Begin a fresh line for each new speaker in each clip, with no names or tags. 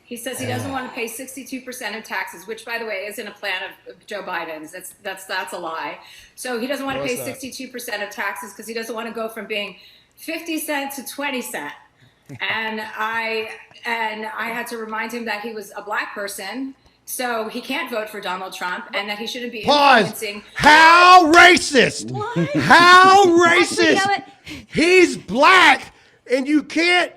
He says he doesn't want to pay 62% of taxes, which, by the way, isn't a plan of Joe Biden's. That's a lie. So he doesn't want to pay 62% of taxes because he doesn't want to go from being 50 cent to 20 cent. And I had to remind him that he was a black person, so he can't vote for Donald Trump, and that he shouldn't be influencing.
How racist? What? How racist? He's black, and you can't.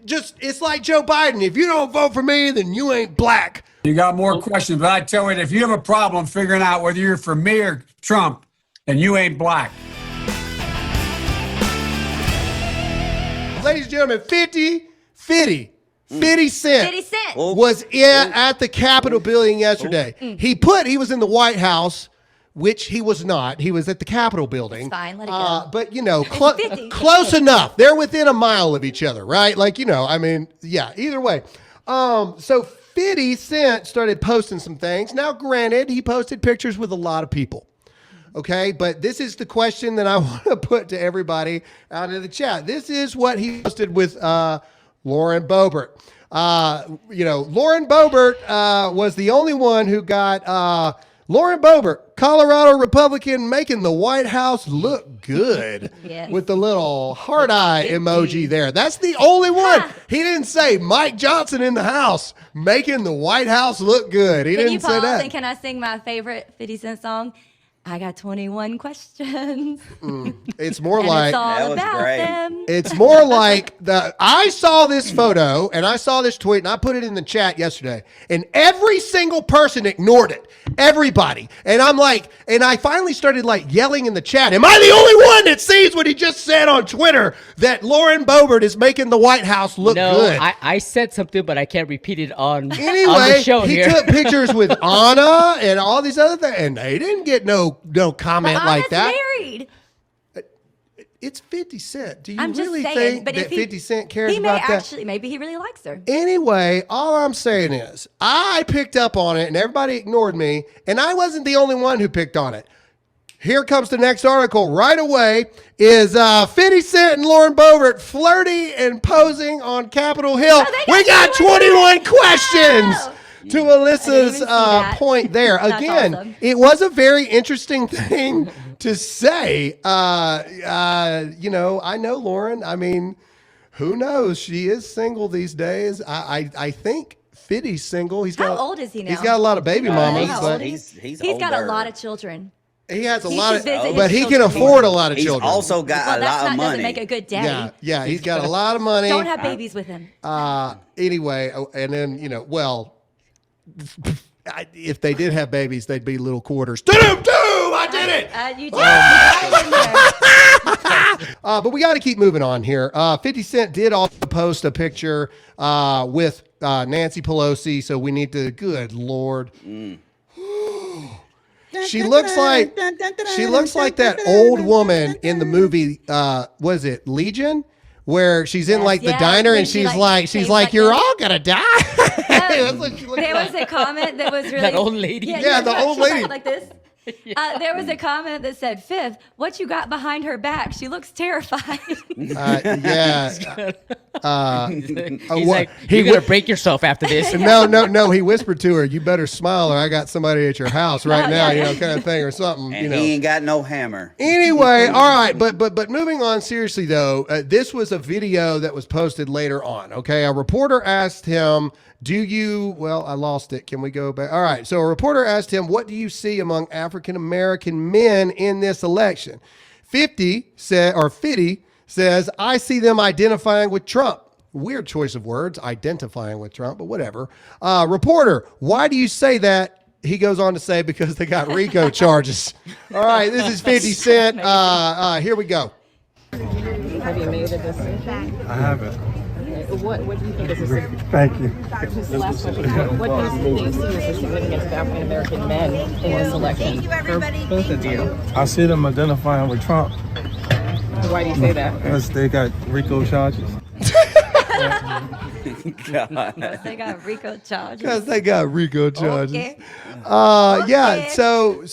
Just, it's like Joe Biden. If you don't vote for me, then you ain't black.
You got more questions, but I tell you, if you have a problem figuring out whether you're for me or Trump, then you ain't black.
Ladies and gentlemen, 50 Cent was at the Capitol building yesterday. He was in the White House, which he was not. He was at the Capitol building.
It's fine, let it go.
But, close enough. They're within a mile of each other, right? Either way. So 50 Cent started posting some things. Now, granted, he posted pictures with a lot of people. Okay, but this is the question that I want to put to everybody out in the chat. This is what he posted with Lauren Boebert. Lauren Boebert was the only one who got... Lauren Boebert, Colorado Republican, making the White House look good with the little heart eye emoji there. That's the only one. He didn't say Mike Johnson in the house making the White House look good. He didn't say that.
And can I sing my favorite 50 Cent song? I got 21 questions.
It's more like
it's all about them.
It's more like I saw this photo and I saw this tweet and I put it in the chat yesterday, and every single person ignored it. Everybody. And I'm like, and I finally started yelling in the chat. Am I the only one that sees what he just said on Twitter, that Lauren Boebert is making the White House look good?
No, I said something, but I can't repeat it on the show here.
He took pictures with Anna and all these other things, and they didn't get no comment like that.
Married.
It's 50 Cent. Do you
I'm
really
just saying,
think that 50 Cent cares about that?
Maybe he really likes her.
Anyway, all I'm saying is I picked up on it and everybody ignored me, and I wasn't the only one who picked on it. Here comes the next article right away. Is 50 Cent and Lauren Boebert flirty and posing on Capitol Hill? We got 21 questions. To Alyssa's point there. Again, awesome. It was a very interesting thing to say. I know Lauren. I mean, who knows? She is single these days. I think 50's single.
How old is he now?
He's got a lot of baby mamas. But
he's got a lot of children.
He has a lot of, but he can afford a lot of children.
He's also got a lot of money.
Doesn't make a good daddy.
Yeah, he's got a lot of money.
Don't have babies with him.
Anyway, and then if they did have babies, they'd be little quarters. I did it.
You did.
But we got to keep moving on here. 50 Cent did also post a picture with Nancy Pelosi, so we need to. Good Lord. She looks like that old woman in the movie. Was it Legion? Where she's in the diner and she's like, you're all gonna die.
There was a comment that was really
that old lady.
Yeah, the old lady
like this. There was a comment that said, "Fifth, what you got behind her back? She looks terrified."
He's like, you're gonna break yourself after this.
No. He whispered to her, "You better smile, or I got somebody at your house right now." Kind of thing, or something.
And he ain't got no hammer.
Anyway, all right, but moving on seriously though, this was a video that was posted later on. Okay, a reporter asked him, I lost it. Can we go back? All right. So a reporter asked him, what do you see among African-American men in this election? 50 says, I see them identifying with Trump. Weird choice of words, identifying with Trump, but whatever. Reporter, why do you say that? He goes on to say, because they got RICO charges. All right. This is 50 Cent. Here we go.
Have you made a decision?
I haven't.
What do you think is the
Thank you.
Just last question. What do you see as the significance of African American men in this election? Thank you, everybody. For both of you.
I see them identifying with Trump.
Why do you say that?
Because they got RICO charges.
Because they got RICO charges.
Okay. So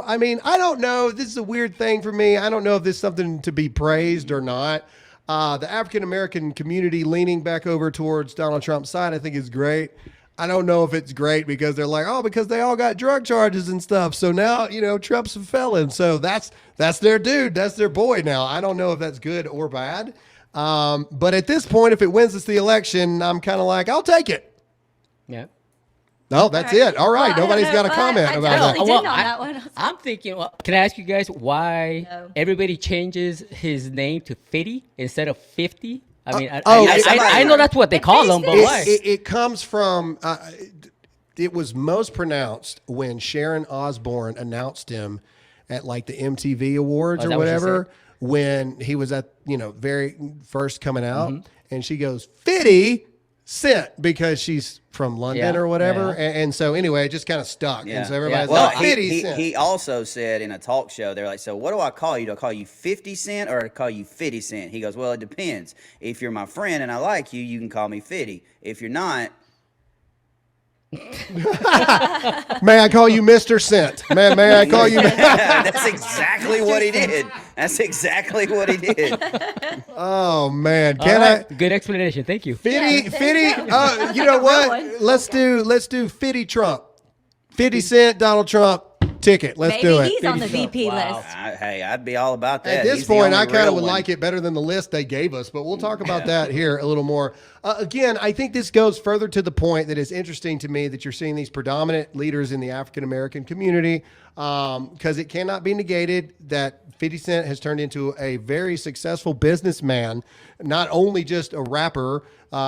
I mean, I don't know. This is a weird thing for me. I don't know if this is something to be praised or not. The African-American community leaning back over towards Donald Trump's side, I think is great. I don't know if it's great because they're like, oh, because they all got drug charges and stuff. So now, Trump's a felon. So that's their dude. That's their boy now. I don't know if that's good or bad. But at this point, if it wins us the election, I'm kind of like, I'll take it.
Yeah.
No, that's it. All right.
Well,
Nobody's got a comment
I
about
totally
that.
didn't on that one.
I'm thinking, can I ask you guys why everybody changes his name to Fitty instead of 50? I mean, I know that's what they call him, but why?
It comes from, it was most pronounced when Sharon Osbourne announced him at like the MTV Awards or whatever, when he was at, very first coming out. And she goes, 50 Cent, because she's from London or whatever. And so anyway, it just kind of stuck. And so everybody's like, 50 Cent.
He also said in a talk show, they're like, so what do I call you? Do I call you 50 Cent or do I call you 50 Cent? He goes, well, it depends. If you're my friend and I like you, you can call me 50. If you're not,
may I call you Mr. Cent? May I call you?
That's exactly what he did. That's exactly what he did.
Oh man,
Good explanation. Thank you.
Fitty. You know what? Let's do Fitty Trump. 50 Cent, Donald Trump ticket. Let's do it.
Maybe he's on the VP list.
Hey, I'd be all about that.
At this
He's the
point,
only
I kind of
real
would
one.
like it better than the list they gave us, but we'll talk about that here a little more. Again, I think this goes further to the point that is interesting to me that you're seeing these predominant leaders in the African-American community, because it cannot be negated that 50 Cent has turned into a very successful businessman, not only just a rapper.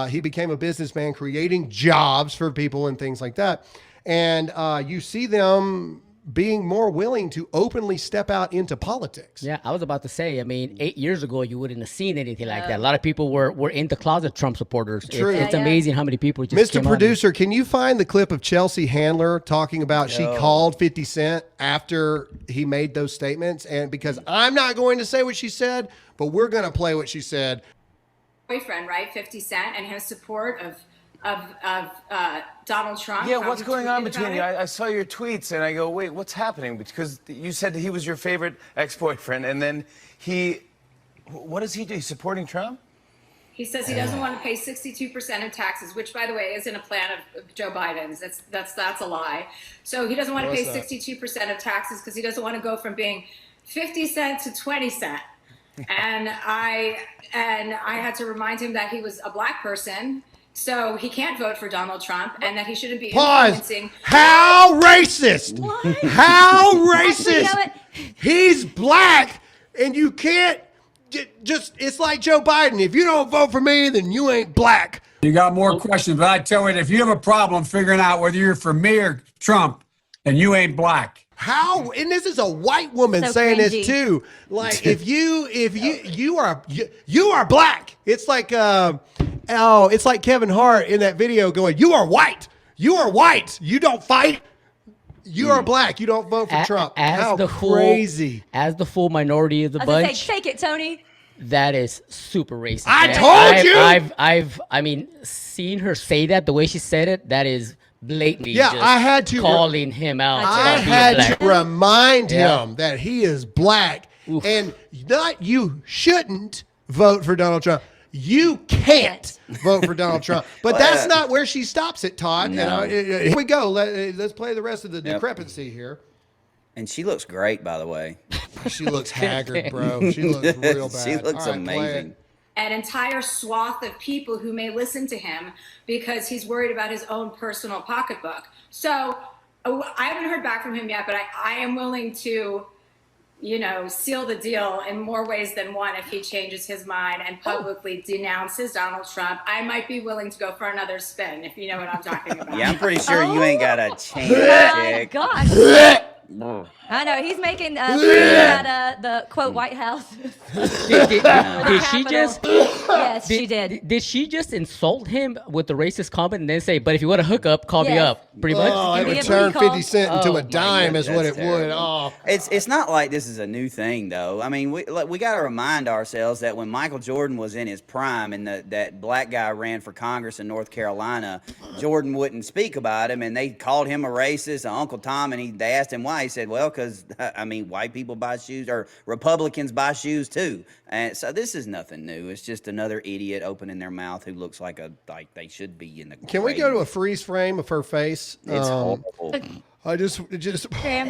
He became a businessman creating jobs for people and things like that. And you see them being more willing to openly step out into politics.
Yeah, I was about to say, 8 years ago, you wouldn't have seen anything like that. A lot of people were in the closet Trump supporters.
True.
It's amazing how many people just
Mr. Producer, can you find the clip of Chelsea Handler talking about she called 50 Cent after he made those statements? And because I'm not going to say what she said, but we're going to play what she said.
Boyfriend, right? 50 Cent and his support of Donald Trump.
Yeah, what's going on
tweeted
between
about
you?
it.
I saw your tweets and I go, wait, what's happening? Because you said that he was your favorite ex-boyfriend, and then what does he do? He's supporting Trump?
He says he doesn't want to pay 62% of taxes, which, by the way, is in a plan of Joe Biden's. That's a lie. So he doesn't want to pay 62% of taxes because he doesn't want to go from being 50 cent to 20 cent. And I had to remind him that he was a black person. So he can't vote for Donald Trump, and that he shouldn't be influencing.
How racist!
What?
How racist!
You know what?
He's black, and you can't it's like Joe Biden. If you don't vote for me, then you ain't black.
You got more questions, but I tell you, if you have a problem figuring out whether you're for me or Trump, then you ain't black.
How? And this is a white woman
So
saying
cringy.
this too. Like if you are black. It's like it's like Kevin Hart in that video going, "You are white. You are white. You don't fight. You are black. You don't vote for Trump." How crazy!
As the full minority of the
I was gonna
bunch,
say, take it, Tony.
that is super racist.
I
man.
told you!
I've seen her say that the way she said it. That is blatantly.
Yeah,
just
I had to
calling him out.
I
about being
had
black.
to remind him that he is black, and not you shouldn't vote for Donald Trump. You can't vote for Donald Trump. But that's not where she stops it, Todd.
No.
And, here we go. Let's play the rest of the discrepancy here.
And she looks great, by the way.
She looks haggard, bro. She looks real bad.
She looks
All right, play
amazing.
it.
An entire swath of people who may listen to him because he's worried about his own personal pocketbook. So I haven't heard back from him yet, but I am willing to, seal the deal in more ways than one if he changes his mind and publicly denounces Donald Trump. I might be willing to go for another spin, if you know what I'm talking about.
Yeah, I'm pretty sure you ain't got a chance,
My
chick.
gosh. I know he's making at the quote White House.
Did she just?
Yes, she did.
Did she just insult him with the racist comment and then say, "But if you want to hook up, call me
Yes.
up"? Pretty much.
Oh, it
Give me
would
a
turn
booty call.
50 Cent into
Oh,
a dime is what it
That's
would.
terrible.
Oh.
It's not like this is a new thing, though. I mean, we got to remind ourselves that when Michael Jordan was in his prime and that black guy ran for Congress in North Carolina, Jordan wouldn't speak about him, and they called him a racist, Uncle Tom, and they asked him why. why. He said, well, because, I mean, white people buy shoes, or Republicans buy shoes too. And so this is nothing new. It's just another idiot opening their mouth who looks like they should be in the
Can we go to a freeze frame of her face?
It's horrible.
I just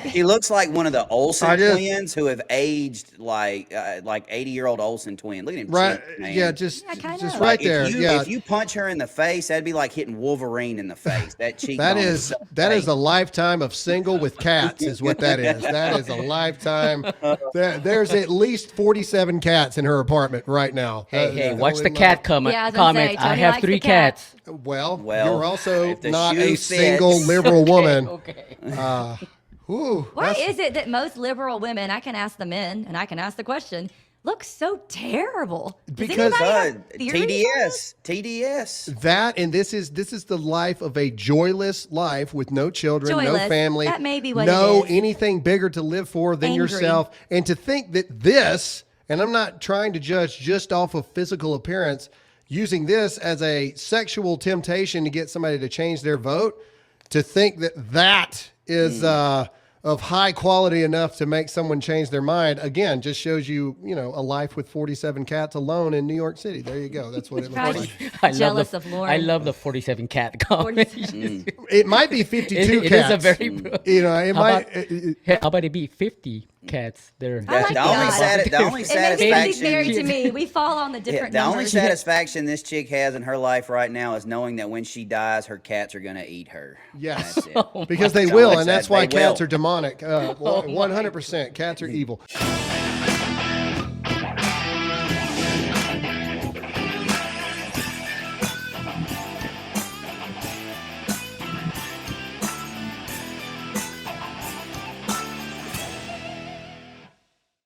He looks like one of the Olsen twins who have aged like 80-year-old Olsen twin. Look at him,
right?
cheek, man.
Yeah, just
kinda.
right there.
If you punch her in the face, that'd be like hitting Wolverine in the face. That cheek.
That is a lifetime of single with cats, is what that is. That is a lifetime. There's at least 47 cats in her apartment right now.
Hey, watch the cat comment.
Yeah, I was gonna say,
Comment. I
Tony
have
likes
3
the cat.
cats.
Well,
Well,
you're also
if the
not
shoe
a
fits.
single liberal woman.
Okay.
Why is it that most liberal women, I can ask the men and I can ask the question, look so terrible? Does
Because,
anybody have theories on this?
TDS. That, and this is the life of a joyless life with no children, no
Joyless.
family,
That may be what
no
it is.
anything bigger to live for than
Angry.
yourself. And to think that this, and I'm not trying to judge just off of physical appearance, using this as a sexual temptation to get somebody to change their vote, to think that is of high quality enough to make someone change their mind, again, just shows you, a life with 47 cats alone in New York City. There you go. That's what it looks like.
Jealous of Lauren.
I love the 47 cat comment.
It might be 52
It
cats.
is a very.
It
How
might.
about, how about it be 50 cats there?
I like
the
that.
only
It makes me think married
satisfaction.
to me. We fall on the different
The only
numbers.
satisfaction this chick has in her life right now is knowing that when she dies, her cats are gonna eat her.
Yes.
That's it.
Because they
That's
will,
all I
and that's
said.
why
They
cats
will.
are demonic. 100%. Cats are evil.